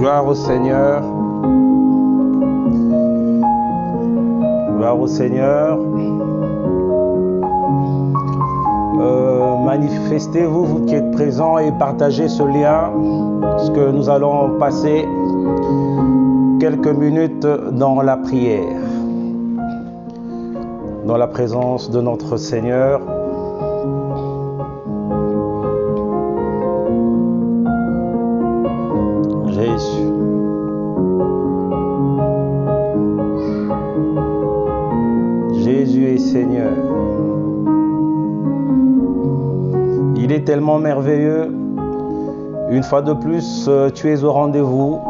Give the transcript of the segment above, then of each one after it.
Gloire au Seigneur. Gloire au Seigneur. Manifestez-vous, vous qui êtes présents, et partagez ce lien, parce que nous allons passer quelques minutes dans la prière, dans la présence de notre Seigneur. Jésus. Jésus est Seigneur. Il est tellement merveilleux. Une fois de plus, tu es au rendez-vous.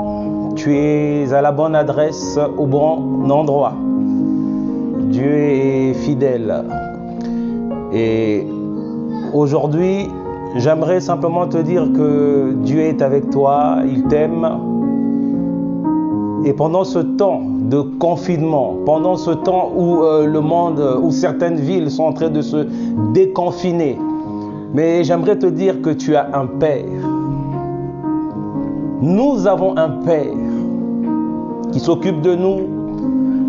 Tu es à la bonne adresse, au bon endroit. Dieu est fidèle. Et aujourd'hui, j'aimerais simplement te dire que Dieu est avec toi, il t'aime. Et pendant ce temps de confinement, pendant ce temps où le monde, où certaines villes sont en train de se déconfiner, mais j'aimerais te dire que tu as un Père. Nous avons un Père qui s'occupe de nous,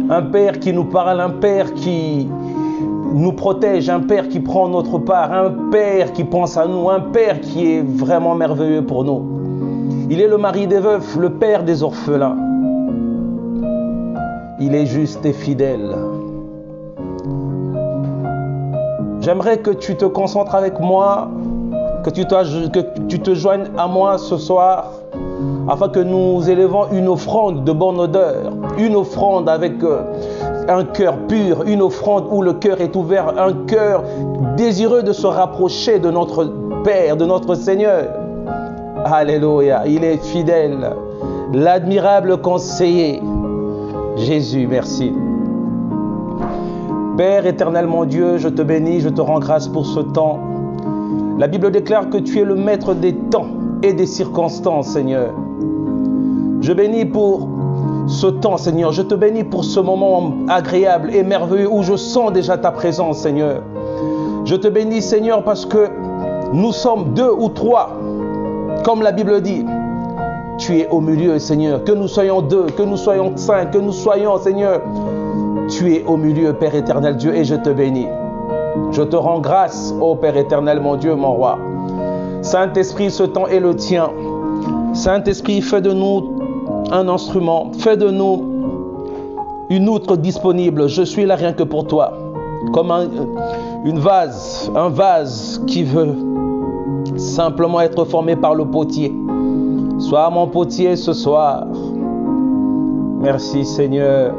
un Père qui nous parle, un Père qui nous protège, un Père qui prend notre part, un Père qui pense à nous, un Père qui est vraiment merveilleux pour nous. Il est le mari des veufs, le Père des orphelins. Il est juste et fidèle. J'aimerais que tu te concentres avec moi, que tu te joignes à moi ce soir, afin que nous élevons une offrande de bonne odeur, une offrande avec un cœur pur, une offrande où le cœur est ouvert, un cœur désireux de se rapprocher de notre Père, de notre Seigneur. Alléluia, il est fidèle, l'admirable conseiller. Jésus, merci. Père éternel mon Dieu, je te bénis, je te rends grâce pour ce temps. La Bible déclare que tu es le maître des temps et des circonstances, Seigneur. Je bénis pour ce temps, Seigneur. Je te bénis pour ce moment agréable et merveilleux où je sens déjà ta présence, Seigneur. Je te bénis, Seigneur, parce que nous sommes 2 ou 3, comme la Bible dit. Tu es au milieu, Seigneur. Que nous soyons 2, que nous soyons 5, que nous soyons, Seigneur. Tu es au milieu, Père éternel Dieu, et je te bénis. Je te rends grâce, ô Père éternel, mon Dieu, mon roi. Saint-Esprit, ce temps est le tien. Saint-Esprit, fais de nous un instrument. Fais de nous une outre disponible. Je suis là rien que pour toi. Comme un vase qui veut simplement être formé par le potier. Sois mon potier ce soir. Merci Seigneur.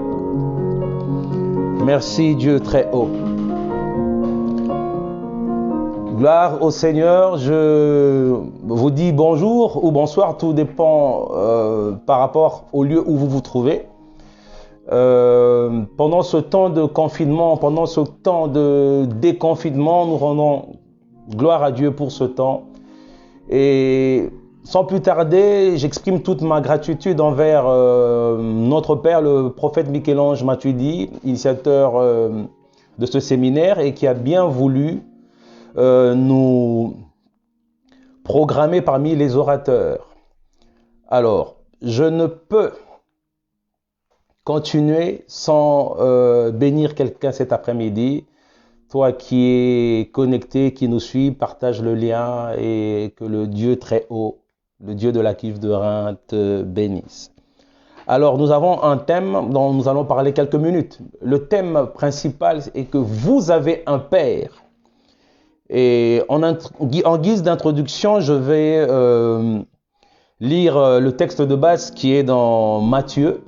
Merci Dieu très haut. Gloire au Seigneur. Je vous dis bonjour ou bonsoir, tout dépend par rapport au lieu où vous vous trouvez. Pendant ce temps de confinement, pendant ce temps de déconfinement, nous rendons gloire à Dieu pour ce temps. Et sans plus tarder, j'exprime toute ma gratitude envers notre Père, le prophète Michel-Ange Matuidi, initiateur de ce séminaire et qui a bien voulu nous programmer parmi les orateurs. Alors, je ne peux continuer sans bénir quelqu'un cet après-midi. Toi qui es connecté, qui nous suit, partage le lien et que le Dieu très haut, le Dieu de la cuve de Reims te bénisse. Alors, nous avons un thème dont nous allons parler quelques minutes. Le thème principal est que vous avez un Père. Et en guise d'introduction, je vais lire le texte de base qui est dans Matthieu,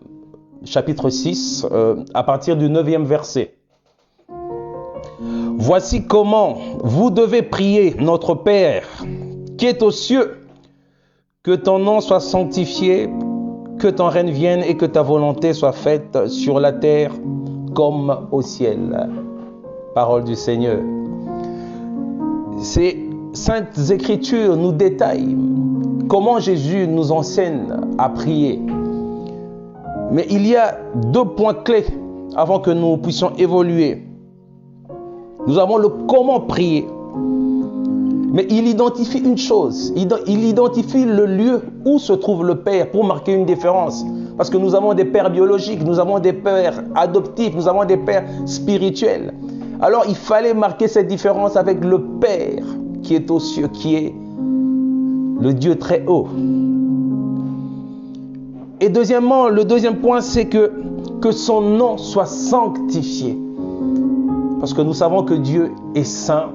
chapitre 6, à partir du 9e verset. Voici comment vous devez prier notre Père qui est aux cieux. Que ton nom soit sanctifié, que ton règne vienne et que ta volonté soit faite sur la terre comme au ciel. Parole du Seigneur. Ces saintes écritures nous détaillent comment Jésus nous enseigne à prier. Mais il y a 2 points clés avant que nous puissions évoluer. Nous avons le comment prier. Mais il identifie une chose, il identifie le lieu où se trouve le père pour marquer une différence. Parce que nous avons des pères biologiques, nous avons des pères adoptifs, nous avons des pères spirituels. Alors il fallait marquer cette différence avec le Père qui est aux cieux, qui est le Dieu très haut. Et deuxièmement, le deuxième point, c'est que son nom soit sanctifié. Parce que nous savons que Dieu est saint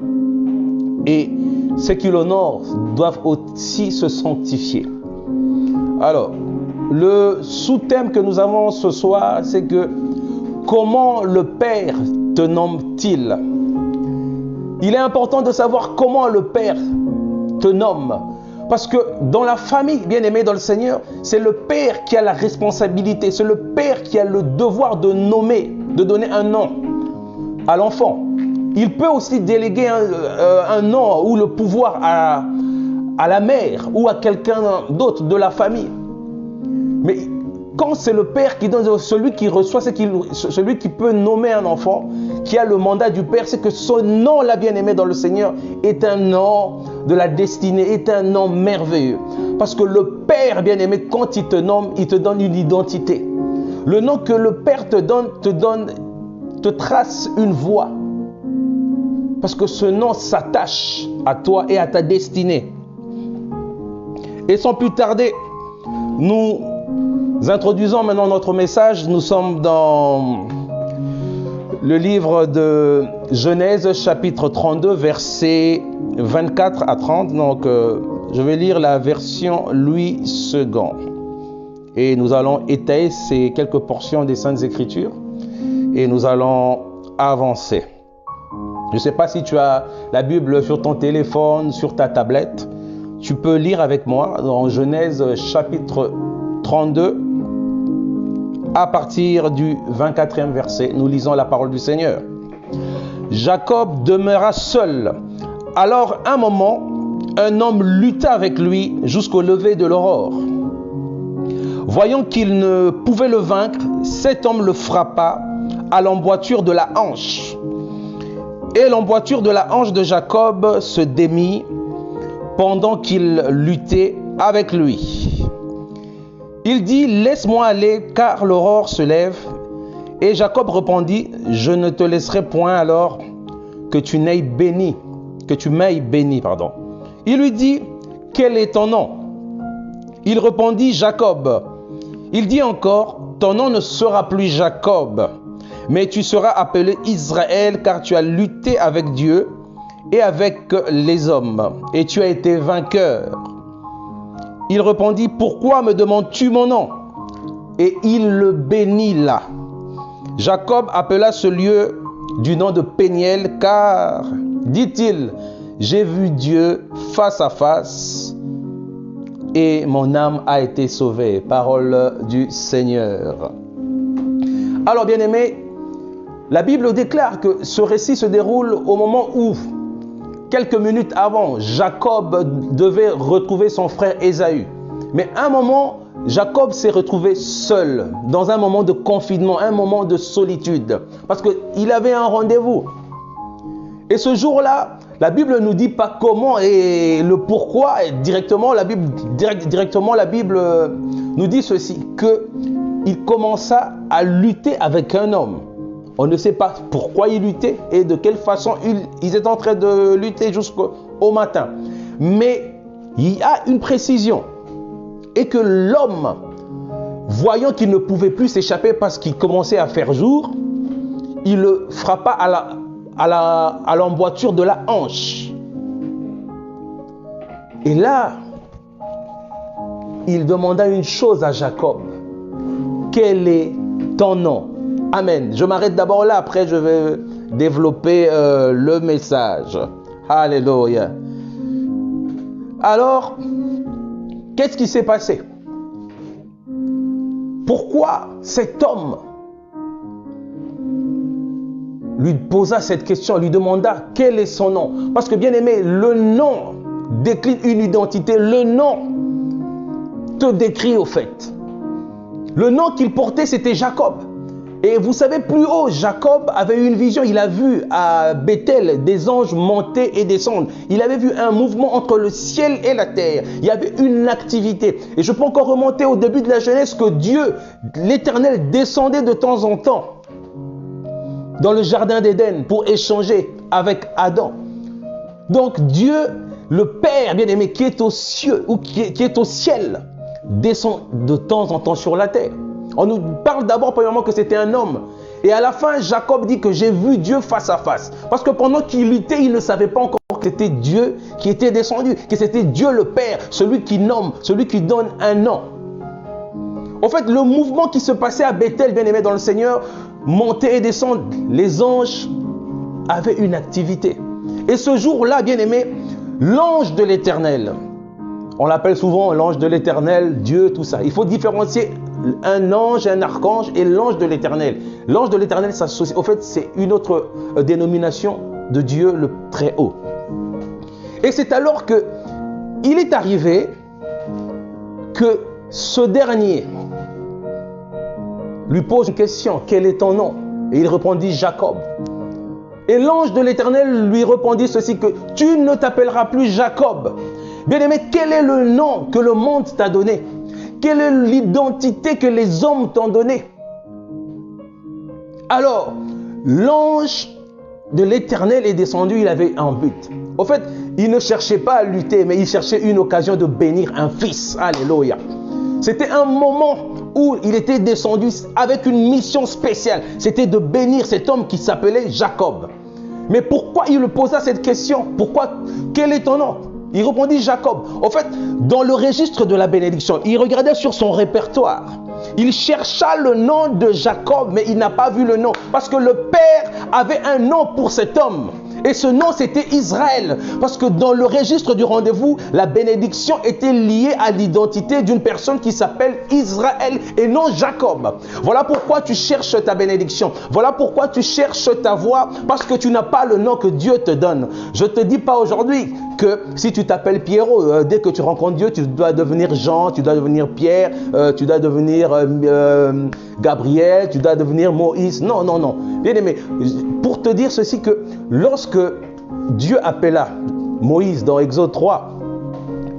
et ceux qui l'honorent doivent aussi se sanctifier. Alors, le sous-thème que nous avons ce soir, c'est que comment le Père te nomme-t-il? Il est important de savoir comment le Père te nomme. Parce que dans la famille, bien aimée dans le Seigneur, c'est le Père qui a la responsabilité, c'est le Père qui a le devoir de nommer, de donner un nom à l'enfant. Il peut aussi déléguer un nom ou le pouvoir à la mère ou à quelqu'un d'autre de la famille. Mais quand c'est le Père qui donne, celui qui reçoit, celui qui peut nommer un enfant, qui a le mandat du Père, c'est que ce nom-là, bien-aimé dans le Seigneur, est un nom de la destinée, est un nom merveilleux. Parce que le Père, bien-aimé, quand il te nomme, il te donne une identité. Le nom que le Père te trace une voie. Parce que ce nom s'attache à toi et à ta destinée. Et sans plus tarder, nous introduisons maintenant notre message. Nous sommes dans le livre de Genèse, chapitre 32, versets 24 à 30. Donc, je vais lire la version Louis II. Et nous allons étayer ces quelques portions des Saintes Écritures. Et nous allons avancer. Je ne sais pas si tu as la Bible sur ton téléphone, sur ta tablette. Tu peux lire avec moi dans Genèse chapitre 32 à partir du 24e verset. Nous lisons la parole du Seigneur. Jacob demeura seul. Alors, un moment, un homme lutta avec lui jusqu'au lever de l'aurore. Voyant qu'il ne pouvait le vaincre, cet homme le frappa à l'emboîture de la hanche. Et l'emboîture de la hanche de Jacob se démit pendant qu'il luttait avec lui. Il dit, « Laisse-moi aller, car l'aurore se lève. » Et Jacob répondit, « Je ne te laisserai point alors que tu m'aies béni. » Il lui dit, « Quel est ton nom ?» Il répondit, « Jacob. » Il dit encore, « Ton nom ne sera plus Jacob, mais tu seras appelé Israël, car tu as lutté avec Dieu et avec les hommes, et tu as été vainqueur. » Il répondit, « Pourquoi me demandes-tu mon nom ?» Et il le bénit là. Jacob appela ce lieu du nom de Péniel, car, dit-il, j'ai vu Dieu face à face, et mon âme a été sauvée. Parole du Seigneur. Alors, bien-aimés, la Bible déclare que ce récit se déroule au moment où, quelques minutes avant, Jacob devait retrouver son frère Ésaü. Mais à un moment, Jacob s'est retrouvé seul, dans un moment de confinement, un moment de solitude, parce qu'il avait un rendez-vous. Et ce jour-là, la Bible ne nous dit pas comment et le pourquoi. Et directement, la Bible nous dit ceci, qu'il commença à lutter avec un homme. On ne sait pas pourquoi il luttait et de quelle façon ils étaient en train de lutter jusqu'au matin. Mais il y a une précision. Et que l'homme, voyant qu'il ne pouvait plus s'échapper parce qu'il commençait à faire jour, il le frappa à l'emboîture de la hanche. Et là, il demanda une chose à Jacob. Quel est ton nom? Amen. Je m'arrête d'abord là, après je vais développer le message. Alléluia. Alors, qu'est-ce qui s'est passé? Pourquoi cet homme lui posa cette question, lui demanda quel est son nom? Parce que bien aimé, le nom décline une identité. Le nom te décrit au fait. Le nom qu'il portait, c'était Jacob. Et vous savez, plus haut, Jacob avait eu une vision. Il a vu à Bethel des anges monter et descendre. Il avait vu un mouvement entre le ciel et la terre. Il y avait une activité. Et je peux encore remonter au début de la Genèse que Dieu, l'Éternel, descendait de temps en temps dans le jardin d'Éden pour échanger avec Adam. Donc Dieu, le Père bien-aimé qui est aux cieux ou qui est au ciel, descend de temps en temps sur la terre. On nous parle d'abord premièrement que c'était un homme. Et à la fin, Jacob dit que j'ai vu Dieu face à face. Parce que pendant qu'il luttait, il ne savait pas encore que c'était Dieu qui était descendu, que c'était Dieu le Père, celui qui nomme, celui qui donne un nom. En fait, le mouvement qui se passait à Bethel, bien-aimé dans le Seigneur, monter et descendre, les anges avaient une activité. Et ce jour-là, bien-aimé, l'ange de l'Éternel, on l'appelle souvent l'ange de l'Éternel, Dieu, tout ça. Il faut différencier un ange, un archange et l'ange de l'Éternel. L'ange de l'Éternel, en fait, c'est une autre dénomination de Dieu le Très-Haut. Et c'est alors que il est arrivé que ce dernier lui pose une question. Quel est ton nom? Et il répondit Jacob. Et l'ange de l'Éternel lui répondit ceci, que tu ne t'appelleras plus Jacob. Bien-aimé, quel est le nom que le monde t'a donné? Quelle est l'identité que les hommes t'ont donnée? Alors, l'ange de l'Éternel est descendu, il avait un but. Au fait, il ne cherchait pas à lutter, mais il cherchait une occasion de bénir un fils. Alléluia. C'était un moment où il était descendu avec une mission spéciale. C'était de bénir cet homme qui s'appelait Jacob. Mais pourquoi il lui posa cette question? Pourquoi? Quel est ton nom? Il répondit Jacob. En fait, dans le registre de la bénédiction, il regardait sur son répertoire. Il chercha le nom de Jacob, mais il n'a pas vu le nom. Parce que le Père avait un nom pour cet homme. Et ce nom, c'était Israël. Parce que dans le registre du rendez-vous, la bénédiction était liée à l'identité d'une personne qui s'appelle Israël et non Jacob. Voilà pourquoi tu cherches ta bénédiction. Voilà pourquoi tu cherches ta voie, parce que tu n'as pas le nom que Dieu te donne. Je ne te dis pas aujourd'hui que si tu t'appelles Pierrot, dès que tu rencontres Dieu, tu dois devenir Jean, tu dois devenir Pierre, tu dois devenir Gabriel, tu dois devenir Moïse. Non, non, non. Bien aimé, pour te dire ceci, que lorsque Dieu appela Moïse dans Exode 3,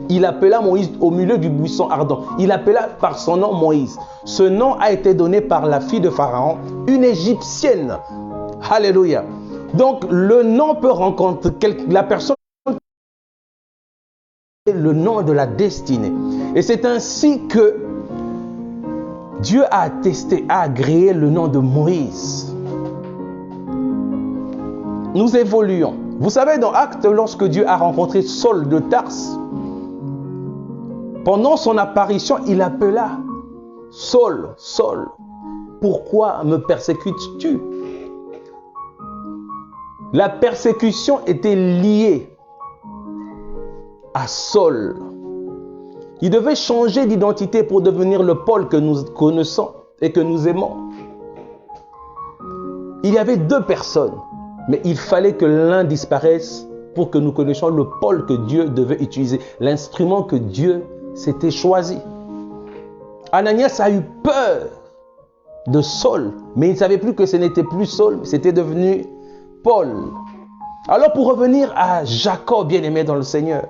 il appela Moïse au milieu du buisson ardent. Il appela par son nom Moïse. Ce nom a été donné par la fille de Pharaon, une Égyptienne. Alléluia. Donc le nom peut rencontrer la personne, le nom de la destinée. Et c'est ainsi que Dieu a attesté, a agréé le nom de Moïse. Nous évoluons. Vous savez, dans Actes, lorsque Dieu a rencontré Saul de Tarse, pendant son apparition, il appela Saul, Saul, pourquoi me persécutes-tu? La persécution était liée à Saul. Il devait changer d'identité pour devenir le Paul que nous connaissons et que nous aimons. Il y avait deux personnes, mais il fallait que l'un disparaisse pour que nous connaissions le Paul que Dieu devait utiliser, l'instrument que Dieu s'était choisi. Ananias a eu peur de Saul, mais il ne savait plus que ce n'était plus Saul, c'était devenu Paul. Alors pour revenir à Jacob, bien-aimé dans le Seigneur,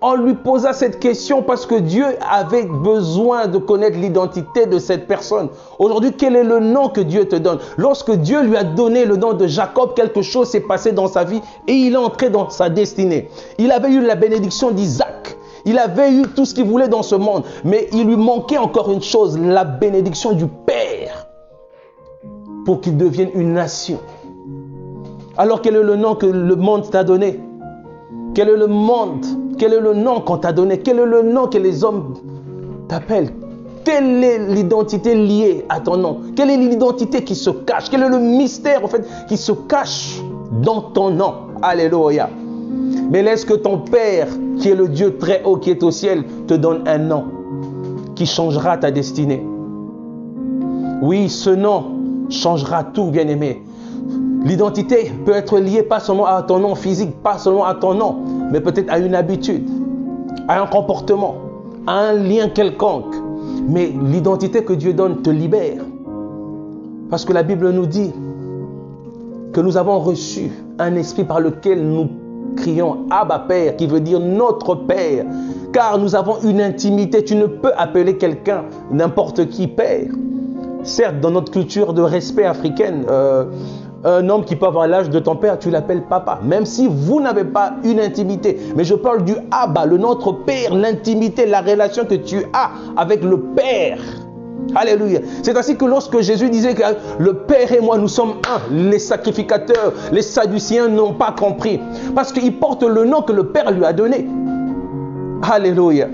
on lui posa cette question parce que Dieu avait besoin de connaître l'identité de cette personne. Aujourd'hui, quel est le nom que Dieu te donne? Lorsque Dieu lui a donné le nom de Jacob, quelque chose s'est passé dans sa vie et il est entré dans sa destinée. Il avait eu la bénédiction d'Isaac. Il avait eu tout ce qu'il voulait dans ce monde. Mais il lui manquait encore une chose, la bénédiction du Père pour qu'il devienne une nation. Alors quel est le nom que le monde t'a donné? Quel est le monde? Quel est le nom qu'on t'a donné? Quel est le nom que les hommes t'appellent? Quelle est l'identité liée à ton nom? Quelle est l'identité qui se cache? Quel est le mystère en fait qui se cache dans ton nom? Alléluia. Mais laisse que ton Père, qui est le Dieu très haut, qui est au ciel, te donne un nom qui changera ta destinée. Oui, ce nom changera tout, bien-aimé. L'identité peut être liée pas seulement à ton nom physique, pas seulement à ton nom, mais peut-être à une habitude, à un comportement, à un lien quelconque. Mais l'identité que Dieu donne te libère. Parce que la Bible nous dit que nous avons reçu un esprit par lequel nous crions Abba Père, qui veut dire notre Père. Car nous avons une intimité. Tu ne peux appeler quelqu'un, n'importe qui, Père. Certes, dans notre culture de respect africaine, un homme qui peut avoir l'âge de ton père, tu l'appelles papa, même si vous n'avez pas une intimité. Mais je parle du Abba, le notre Père, l'intimité, la relation que tu as avec le Père. Alléluia. C'est ainsi que lorsque Jésus disait que le Père et moi, nous sommes un, les sacrificateurs, les Sadduciens n'ont pas compris. Parce qu'il porte le nom que le Père lui a donné. Alléluia.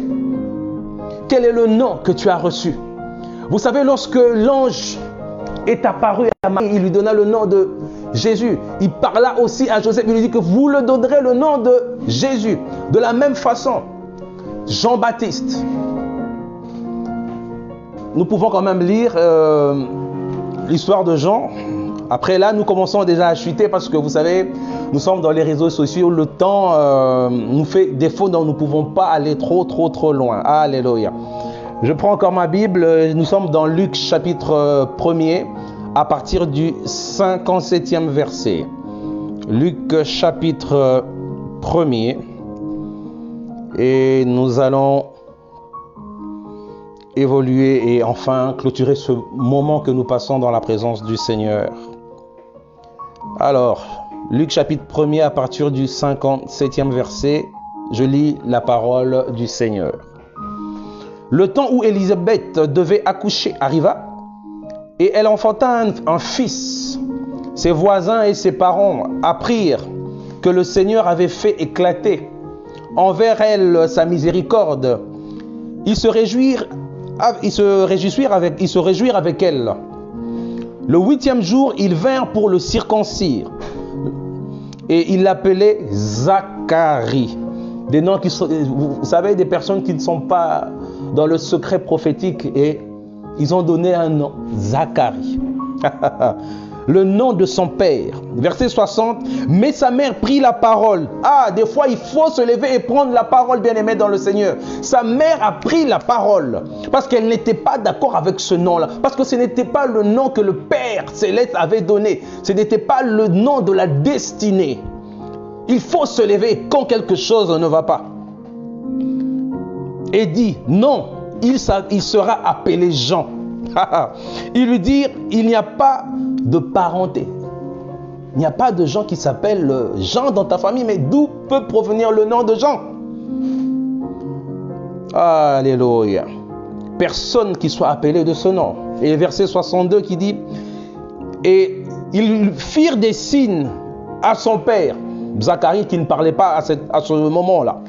Quel est le nom que tu as reçu? Vous savez, lorsque l'ange est apparu à Marie, il lui donna le nom de Jésus. Il parla aussi à Joseph, il lui dit que vous le donnerez le nom de Jésus. De la même façon, Jean-Baptiste. Nous pouvons quand même lire l'histoire de Jean. Après là, nous commençons déjà à chuter parce que vous savez, nous sommes dans les réseaux sociaux. Le temps nous fait défaut, donc nous ne pouvons pas aller trop loin. Alléluia. Je prends encore ma Bible. Nous sommes dans Luc chapitre 1er à partir du 57e verset. Luc chapitre 1er. Et nous allons évoluer et enfin clôturer ce moment que nous passons dans la présence du Seigneur. Alors, Luc chapitre 1er à partir du 57e verset, je lis la parole du Seigneur. Le temps où Élisabeth devait accoucher arriva et elle enfanta un fils. Ses voisins et ses parents apprirent que le Seigneur avait fait éclater envers elle sa miséricorde. Ils se réjouirent avec elle. Le 8e jour, ils vinrent pour le circoncire. Et ils l'appelaient Zacharie. Des noms qui sont, vous savez, des personnes qui ne sont pas dans le secret prophétique. Et ils ont donné un nom, Zacharie. Le nom de son père. Verset 60. Mais sa mère prit la parole. Ah, des fois, il faut se lever et prendre la parole, bien-aimé dans le Seigneur. Sa mère a pris la parole parce qu'elle n'était pas d'accord avec ce nom-là. Parce que ce n'était pas le nom que le Père Céleste avait donné. Ce n'était pas le nom de la destinée. Il faut se lever quand quelque chose ne va pas. Et dit, non, il sera appelé Jean. Il lui dit, il n'y a pas de parenté. Il n'y a pas de gens qui s'appellent Jean dans ta famille, mais d'où peut provenir le nom de Jean? Alléluia. Personne qui soit appelé de ce nom. Et verset 62 qui dit, et ils firent des signes à son père, Zacharie qui ne parlait pas à ce moment-là,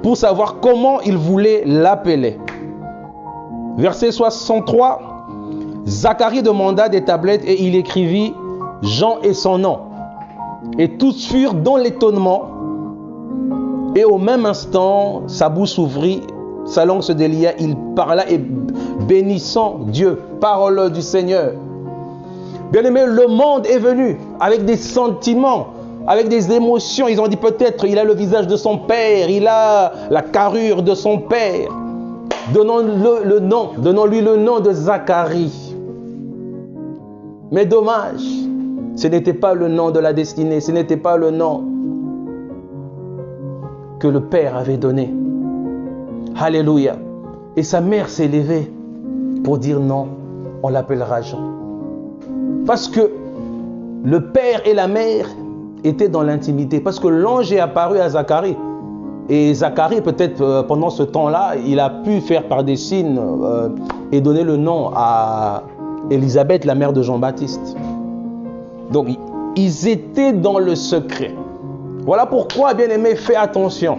pour savoir comment il voulait l'appeler. Verset 63, Zacharie demanda des tablettes et il écrivit Jean et son nom. Et tous furent dans l'étonnement. Et au même instant, sa bouche s'ouvrit, sa langue se délia, il parla et bénissant Dieu, parole du Seigneur. Bien-aimé, le monde est venu avec des sentiments, avec des émotions. Ils ont dit peut-être il a le visage de son père, il a la carrure de son père. Donnons-lui le nom de Zacharie. Mais dommage, ce n'était pas le nom de la destinée, ce n'était pas le nom que le Père avait donné. Alléluia. Et sa mère s'est levée pour dire non, on l'appellera Jean. Parce que le père et la mère étaient dans l'intimité. Parce que l'ange est apparu à Zacharie. Et Zacharie, peut-être pendant ce temps-là, il a pu faire par des signes et donner le nom à Élisabeth, la mère de Jean-Baptiste. Donc, ils étaient dans le secret. Voilà pourquoi, bien-aimé, fais attention.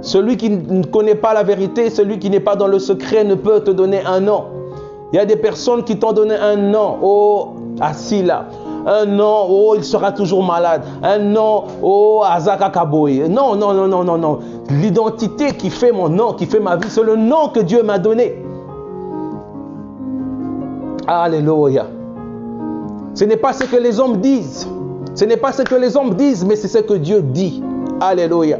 Celui qui ne connaît pas la vérité, celui qui n'est pas dans le secret ne peut te donner un nom. Il y a des personnes qui t'ont donné un nom. Oh, assis là. Un nom, oh, il sera toujours malade. Un nom, oh, Azaka Kaboy. Non, non, non, non, non, non. L'identité qui fait mon nom, qui fait ma vie, c'est le nom que Dieu m'a donné. Alléluia. Ce n'est pas ce que les hommes disent. Ce n'est pas ce que les hommes disent, mais c'est ce que Dieu dit. Alléluia.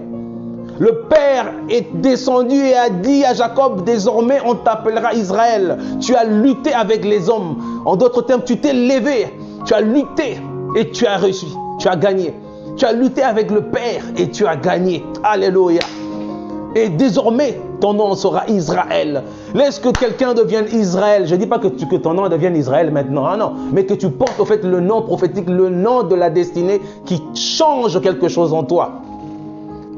Le Père est descendu et a dit à Jacob, désormais on t'appellera Israël. Tu as lutté avec les hommes. En d'autres termes, tu t'es levé, tu as lutté et tu as reçu, tu as gagné. Tu as lutté avec le Père et tu as gagné. Alléluia. Et désormais, ton nom sera Israël. Laisse que quelqu'un devienne Israël. Je ne dis pas que ton nom devienne Israël maintenant, ah non, mais que tu portes au fait le nom prophétique, le nom de la destinée qui change quelque chose en toi.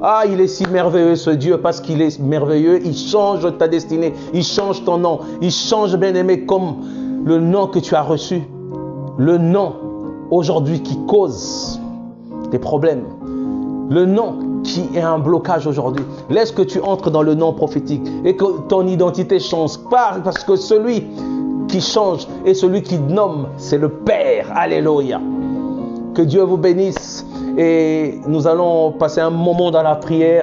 Ah, il est si merveilleux ce Dieu, parce qu'il est merveilleux, il change ta destinée, il change ton nom, il change, bien-aimé, comme le nom que tu as reçu. Le nom aujourd'hui qui cause des problèmes. Le nom qui est un blocage aujourd'hui. Laisse que tu entres dans le nom prophétique et que ton identité change. Parce que celui qui change et celui qui nomme, c'est le Père. Alléluia. Que Dieu vous bénisse. Et nous allons passer un moment dans la prière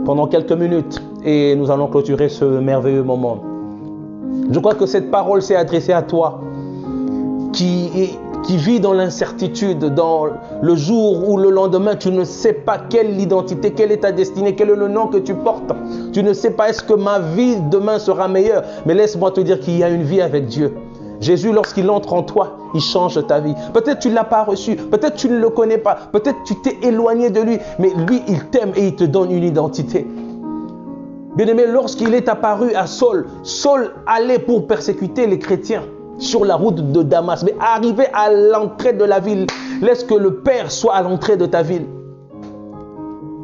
pendant quelques minutes. Et nous allons clôturer ce merveilleux moment. Je crois que cette parole s'est adressée à toi qui vit dans l'incertitude, dans le jour ou le lendemain, tu ne sais pas quelle identité, quelle est ta destinée, quel est le nom que tu portes. Tu ne sais pas, est-ce que ma vie demain sera meilleure? Mais laisse-moi te dire qu'il y a une vie avec Dieu. Jésus, lorsqu'il entre en toi, il change ta vie. Peut-être tu ne l'as pas reçu, peut-être tu ne le connais pas, peut-être tu t'es éloigné de lui, mais lui, il t'aime et il te donne une identité. Bien-aimé, lorsqu'il est apparu à Saul, Saul allait pour persécuter les chrétiens sur la route de Damas, mais arrivé à l'entrée de la ville, laisse que le Père soit à l'entrée de ta ville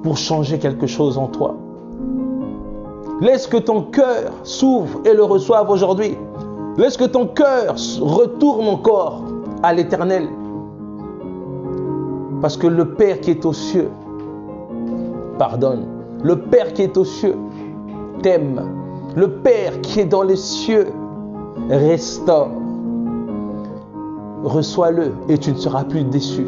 pour changer quelque chose en toi. Laisse que ton cœur s'ouvre et le reçoive aujourd'hui. Laisse que ton cœur retourne encore à l'Éternel. Parce que le Père qui est aux cieux pardonne. Le Père qui est aux cieux t'aime. Le Père qui est dans les cieux restaure. Reçois-le et tu ne seras plus déçu.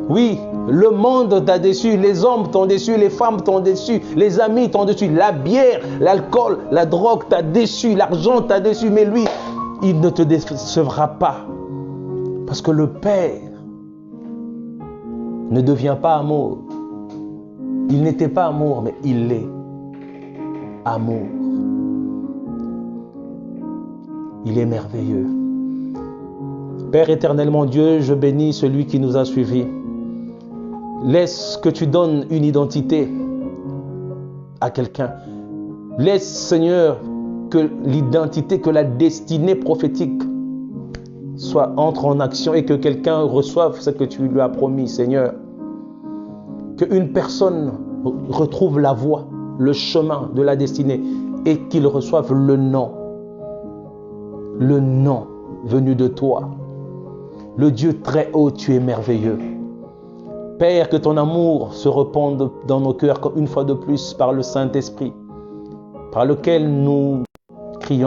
Oui, le monde t'a déçu, les hommes t'ont déçu, les femmes t'ont déçu, les amis t'ont déçu, la bière, l'alcool, la drogue t'a déçu, l'argent t'a déçu, mais lui, il ne te décevra pas. Parce que le Père ne devient pas amour. Il n'était pas amour, mais il est amour. Il est merveilleux. Père éternellement Dieu, je bénis celui qui nous a suivis. Laisse que tu donnes une identité à quelqu'un. Laisse, Seigneur, que l'identité, que la destinée prophétique entre en action et que quelqu'un reçoive ce que tu lui as promis, Seigneur. Qu'une personne retrouve la voie, le chemin de la destinée et qu'il reçoive le nom venu de toi. Le Dieu très haut, tu es merveilleux. Père, que ton amour se répande dans nos cœurs comme une fois de plus par le Saint-Esprit, par lequel nous crions